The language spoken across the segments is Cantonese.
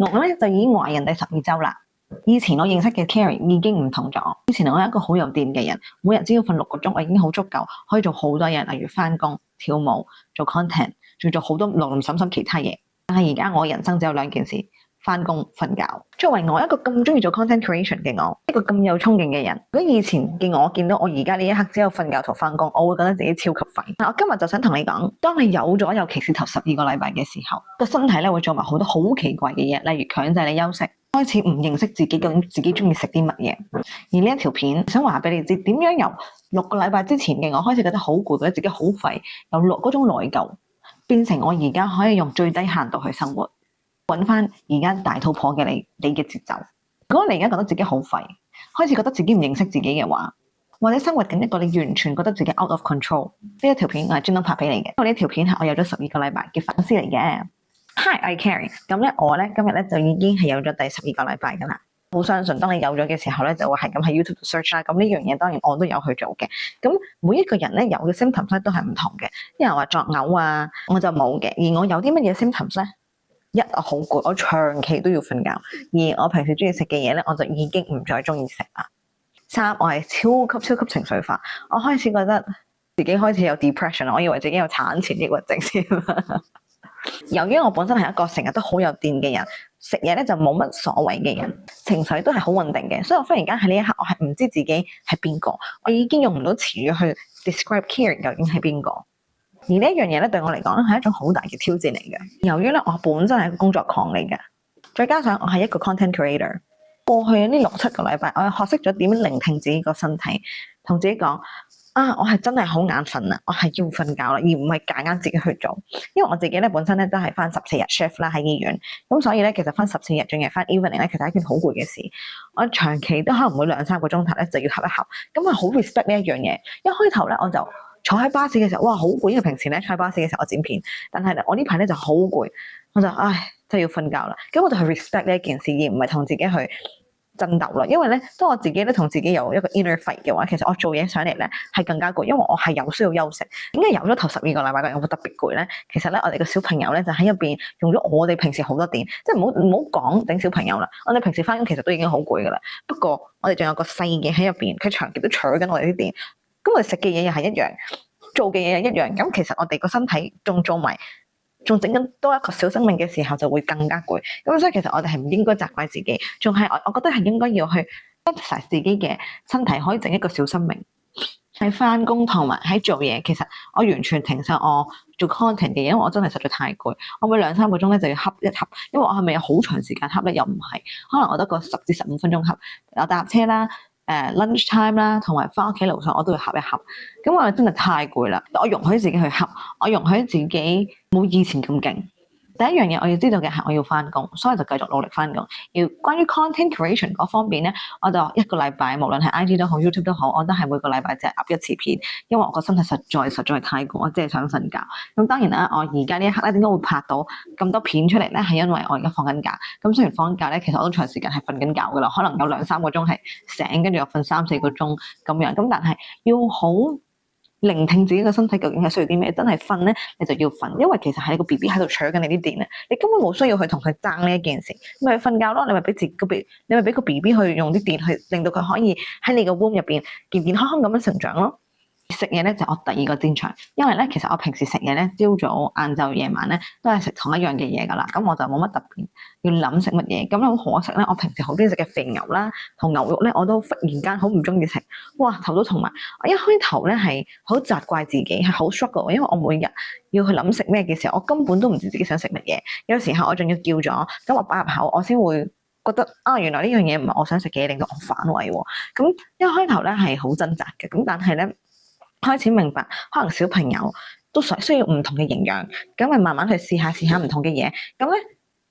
我咧就已經懷孕第12週啦。以前我認識嘅 Carrie 已經唔同咗。以前我係一個好有電嘅人，每日只要瞓6個鐘，我已經好足夠，可以做好多嘢，例如返工、跳舞、做 content， 仲做好多林林審審其他嘢。但係而家我人生只有2件事：返工、瞓覺。作為我一個咁中意做 content creation 嘅我，一個咁有衝勁嘅人，如果以前嘅我見到我而家呢一刻只有瞓覺同返工，我會覺得自己超級廢。我今日就想同你講，當你有咗，尤其是頭12個禮拜嘅時候，個身體咧會做埋好多好奇怪嘅嘢，例如強制你休息，開始唔認識自己究竟自己中意食啲乜嘢。而呢一條片想話俾你知，點樣由6個禮拜之前嘅我開始覺得好攰，覺得自己好廢，由嗰種內疚變成我而家可以用最低限度去生活，揾翻而家大肚婆嘅你嘅節奏。如果你而家覺得自己好廢，開始覺得自己唔認識自己嘅話，或者生活緊一個你完全覺得自己 out of control，呢一條片我係專登拍俾你嘅，因為呢條片係我有咗12個禮拜嘅反思嚟嘅。Hi，I'm Carrie。咁咧，我咧今日咧就已經係有咗第12個禮拜噶啦。好相信當你有咗嘅時候咧，就會係咁喺 YouTube search 啦。咁呢樣嘢當然我都有去做嘅。咁每一個人咧有嘅 symptoms 咧都係唔同嘅。有人話作嘔啊，我就冇嘅。而我有啲乜嘢 symptoms 咧？一，我好攰，我長期都要瞓覺。二，我平時中意食嘅嘢咧，我就已經唔再中意食啦。3，我係超級情緒化，我開始覺得自己開始有 depression， 我以為自己有產前抑鬱症先。由於我本身係一個成日都好有電嘅人，食嘢咧就冇乜所謂嘅人，情緒都係好穩定嘅，所以我忽然間喺呢一刻，我係唔知自己係邊個，我已經用唔到詞語去 describe Carrie 究竟係邊個。而呢一樣嘢咧，對我嚟講係一種好大嘅挑戰嚟嘅。由於咧我本身係一個工作狂嚟嘅，再加上我係一個 content creator， 過去呢6-7個禮拜，我學識咗點樣聆聽自己個身體，同自己講啊，我係真係好眼瞓啦，我係要瞓覺啦，而唔係夾硬自己去做。因為我自己咧本身咧都係返14日 shift 啦喺醫院，咁所以咧其實返14日仲要返 evening 咧，其實係一件好攰嘅事。我長期都可能每2-3個鐘頭咧就要瞌一瞌，咁我好 respect 呢一樣嘢。一開頭咧我就坐喺巴士嘅時候，哇好攰，因為平時咧坐喺巴士嘅時候我剪片，但係我呢排咧就好攰，我就真係要瞓覺啦。咁我就去 respect 呢一件事，而唔係同自己去爭鬥啦。因為咧當我自己咧同自己有一個 inner fight 嘅話，其實我做嘢上嚟咧係更加攰，因為我係有需要休息。點解有咗頭12個禮拜嘅我會特別攰咧？其實咧我哋個小朋友咧就喺入邊用咗我哋平時好多電，即係唔好講整小朋友啦，我哋平時翻工其實都已經好攰噶啦。不過我哋仲有個細嘅喺入邊，佢長期都取緊我哋啲電。咁我哋食嘅嘢又係一樣，做嘅嘢又一樣，咁其實我哋個身體仲整緊多一個小生命嘅時候，就會更加攰。咁所以其實我哋係唔應該責怪自己，仲係我覺得係應該要去 exercise 自己嘅身體，可以整一個小生命。喺翻工同埋喺做嘢，其實我完全停晒我做 content 嘅嘢，因為我真係實在太攰。我每2-3個鐘咧就要瞌一瞌，因為我係咪有好長時間瞌咧？又唔係，可能我得個10至15分鐘瞌。我搭車啦。lunch time 啦，同埋翻屋企路上我都會瞌一瞌，咁我真係太攰啦。我容許自己去瞌，我容許自己冇以前咁勁。第一樣嘢我要知道嘅係我要翻工，所以就繼續努力翻工。而關於 content creation 嗰方面咧，我就1個禮拜，無論係 IG 都好 YouTube 都好，我都係每個禮拜只係 up 1次片，因為我個身體實在太攰，我真係想瞓覺。咁當然啦，我而家呢一刻咧點解會拍到咁多片出嚟咧？係因為我而家放緊假。咁雖然放緊假咧，其實我都長時間係瞓緊覺噶啦，可能有2-3個鐘係醒，跟住又瞓3-4個鐘咁樣。咁但係要好聆聽自己嘅身體究竟係需要啲咩，真係瞓咧你就要瞓，因為其實係你個 BB 喺度搶緊你啲電啊，你根本冇需要去同佢爭呢一件事，咪去瞓覺咯。你咪俾個 BB 去用啲電去令到佢可以喺你個 womb 入邊健健康康咁樣成長咯。食嘢咧就我第2個戰場，因為咧其實我平時食嘢咧朝早、晏晝、夜晚咧都係食同一樣嘅嘢噶啦，咁我就冇乜特別要諗食乜嘢。咁好可惜咧，我平時好中意食嘅肥牛啦同牛肉咧，我都忽然間好唔中意食，哇頭都痛埋。我一開頭咧係好責怪自己，係好 struggle，因為我每日要去諗食咩嘅時候，我根本都唔知自己想食乜嘢。有時候我仲要叫咗，咁我擺入口，我先會覺得原來呢樣嘢唔係我想食嘅嘢，令到我反胃喎。咁一開頭咧係好掙扎嘅，咁但係咧開始明白，可能小朋友都需要唔同嘅營養，咁咪慢慢去試下唔同嘅嘢。咁咧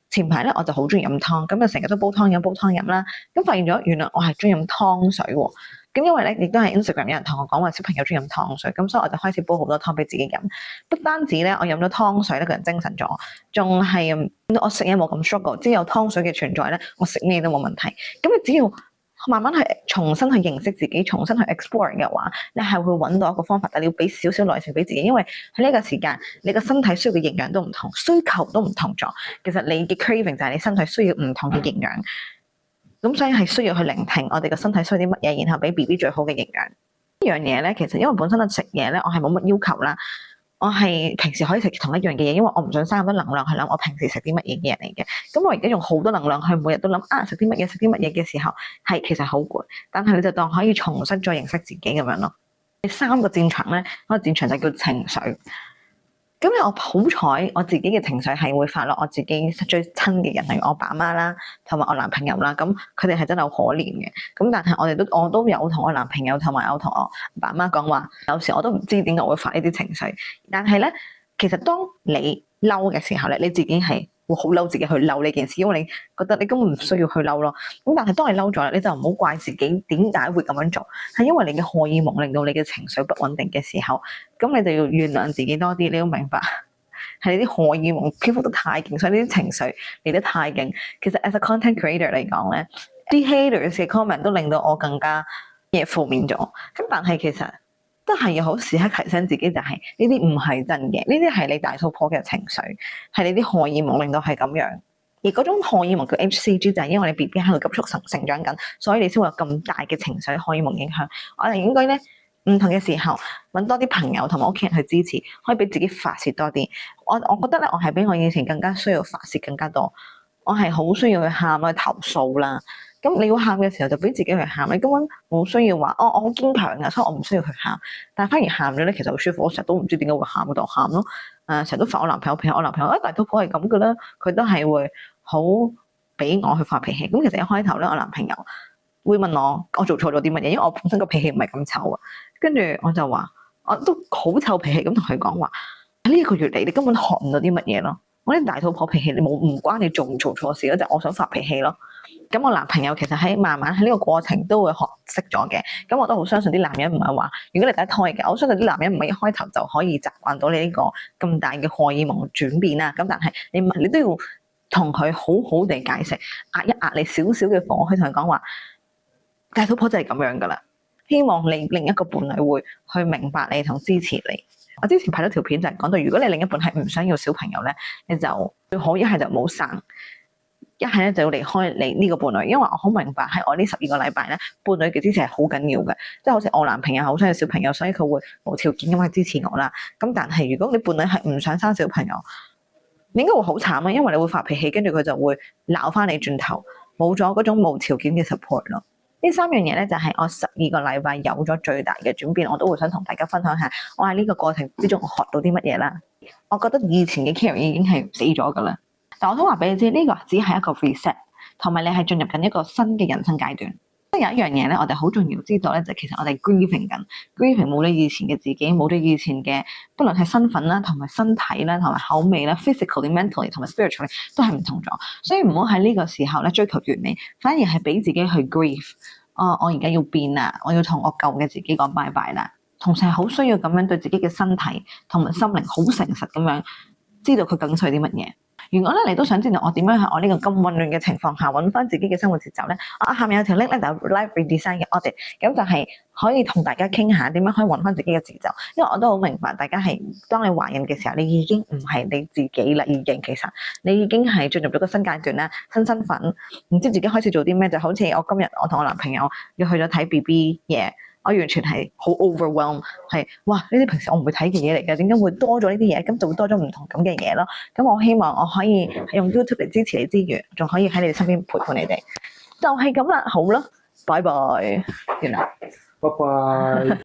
前排咧我就好中意飲湯，咁就成日都煲湯飲啦。咁發現咗原來我係中意飲湯水喎。咁因為咧亦都係 Instagram 有人同我講話小朋友中意飲湯水，咁所以我就開始煲好多湯俾自己飲。不單止咧我飲咗湯水咧個人精神咗，仲係我食嘢冇咁 struggle，只要有湯水嘅存在咧，我食咩都冇問題。咁你只要慢慢去重新去認識自己，重新去 explore 嘅話，你係會揾到一個方法，但你要俾少少耐性俾自己，因為喺呢個時間，你個身體需要嘅營養都唔同，需求都唔同咗。其實你嘅 craving 就係你身體需要唔同嘅營養，咁所以係需要去聆聽我哋個身體需要啲乜嘢，然後俾 BB 最好嘅營養。呢樣嘢咧，其實因為本身咧食嘢咧，我係冇乜要求啦。我係平時可以食同一樣嘅嘢，因為我唔想嘥咁多能量去諗我平時食啲乜嘢嘅人嚟嘅。咁我而家用好多能量去每日都諗食啲乜嘢，食啲乜嘢嘅時候，係其實好攰。但係你就當可以重新再認識自己咁樣咯。第三個戰場咧，嗰個戰場就叫情緒。咁我好彩，我自己嘅情緒係會發落我自己最親嘅人，例如我爸媽啦，同埋我男朋友啦。咁佢哋係真係好可憐嘅。咁但係我都有同我男朋友同埋有同我爸媽講話，有時我都唔知點解會發呢啲情緒。但係咧，其實當你嬲嘅時候咧，你自己係會好嬲自己去嬲呢件事，因為你覺得你根本唔需要去嬲咯。咁但係當你嬲咗，你就唔好怪自己點解會咁樣做，係因為你嘅荷爾蒙令到你嘅情緒不穩定嘅時候，咁你就要原諒自己多啲。你要明白，係你啲荷爾蒙飄忽得太勁，所以呢啲情緒嚟得太勁。其實 as a content creator 嚟講咧，啲 haters 嘅 comment 都令到我更加嘢負面咗。咁但係其實都係要好時刻提醒自己，就係呢啲唔係真嘅，呢啲係你大肚婆嘅情緒，係你啲荷爾蒙令到係咁樣。而嗰種荷爾蒙叫 HCG，就係因為你 BB 喺度急速成長緊，所以你先會有咁大嘅情緒荷爾蒙影響。我哋應該咧唔同嘅時候揾多啲朋友同埋屋企人去支持，可以俾自己發泄多啲。我覺得咧，我係比我以前更加需要發泄更加多。我係好需要去喊去投訴啦。咁你要喊嘅時候就俾自己去喊，你根本冇需要話我好堅強啊，所以我唔需要去喊。但係反而喊咗咧，其實好舒服。我成日都唔知點解會喊，就喊咯。成日都發我男朋友脾氣，我男朋友大肚婆係咁嘅啦，佢都係會好俾我去發脾氣。咁其實一開頭咧，我男朋友會問我做錯咗啲乜嘢，因為我本身個脾氣唔係咁臭啊。跟住我就話我都好臭脾氣咁同佢講話，呢一個月嚟你根本學唔到啲乜嘢咯。我啲大肚婆脾氣你唔關你做唔做錯事咯，就係我想發脾氣咯。咁我男朋友其實慢慢喺呢個過程都會學識咗嘅。咁我都好相信啲男人唔係話，如果你第一胎嘅，我相信啲男人唔係一開頭就可以習慣到你呢個咁大嘅荷爾蒙轉變啦。咁但係你都要同佢好好地解釋，壓一壓你少少嘅火，去同佢講話，大肚婆就係咁樣噶啦。希望你另一個伴侶會去明白你同支持你。我之前拍咗條片就係講到，如果你另一半係唔想要小朋友咧，你就最好一係就唔好生。一係咧就要離開你呢個伴侶，因為我好明白喺我呢12個禮拜咧，伴侶嘅支持係好緊要嘅，即係好似我男朋友好想要小朋友，所以佢會無條件咁去支持我啦。咁但係如果你伴侶係唔想生小朋友，你應該會好慘啊，因為你會發脾氣，跟住佢就會鬧翻你轉頭，冇咗嗰種無條件嘅 support 咯。呢3樣嘢咧就係我12個禮拜有咗最大嘅轉變，我都會想同大家分享下，我喺呢個過程之中我學到啲乜嘢啦。我覺得以前嘅 Karen 已經係死咗噶啦。但我想話俾你知，呢個只係一個 reset， 同埋你係進入緊一個新嘅人生階段。即係有一樣嘢咧，我哋好重要知道咧，就其實我哋 grieving 緊 grieving 冇咗以前嘅自己，冇咗以前嘅，不論係身份啦，同埋身體啦，同埋口味啦 ，physically、mentally 同埋 spiritually 都係唔同咗。所以唔好喺呢個時候咧追求完美，反而係俾自己去 grieve。我而家要變啦，我要同我舊嘅自己講拜拜啦。同時係好需要咁樣對自己嘅身體同埋心靈好誠實咁樣，知道佢緊需啲乜嘢。如果咧你都想知道我點樣喺我呢個咁混亂嘅情況下揾翻自己嘅生活節奏咧，我下面有條 link 咧就 live redesign 嘅 audit， 咁就係可以同大家傾下點樣可以揾翻自己嘅節奏。因為我都好明白大家係當你懷孕嘅時候，你已經唔係你自己啦，已經其實你已經係進入咗個新階段啦，新身份，唔知自己開始做啲咩，就好似我今日我同我男朋友要去咗睇 BB 嘢。我完全係好 overwhelm， 係哇！呢啲平時我唔會睇嘅嘢嚟嘅，點解會多咗呢啲嘢？咁就會多咗唔同咁嘅嘢咯。咁我希望我可以用 YouTube 嚟支持你之餘，仲可以喺你哋身邊陪伴你哋。就係咁啦，好啦，拜拜，完啦，拜拜。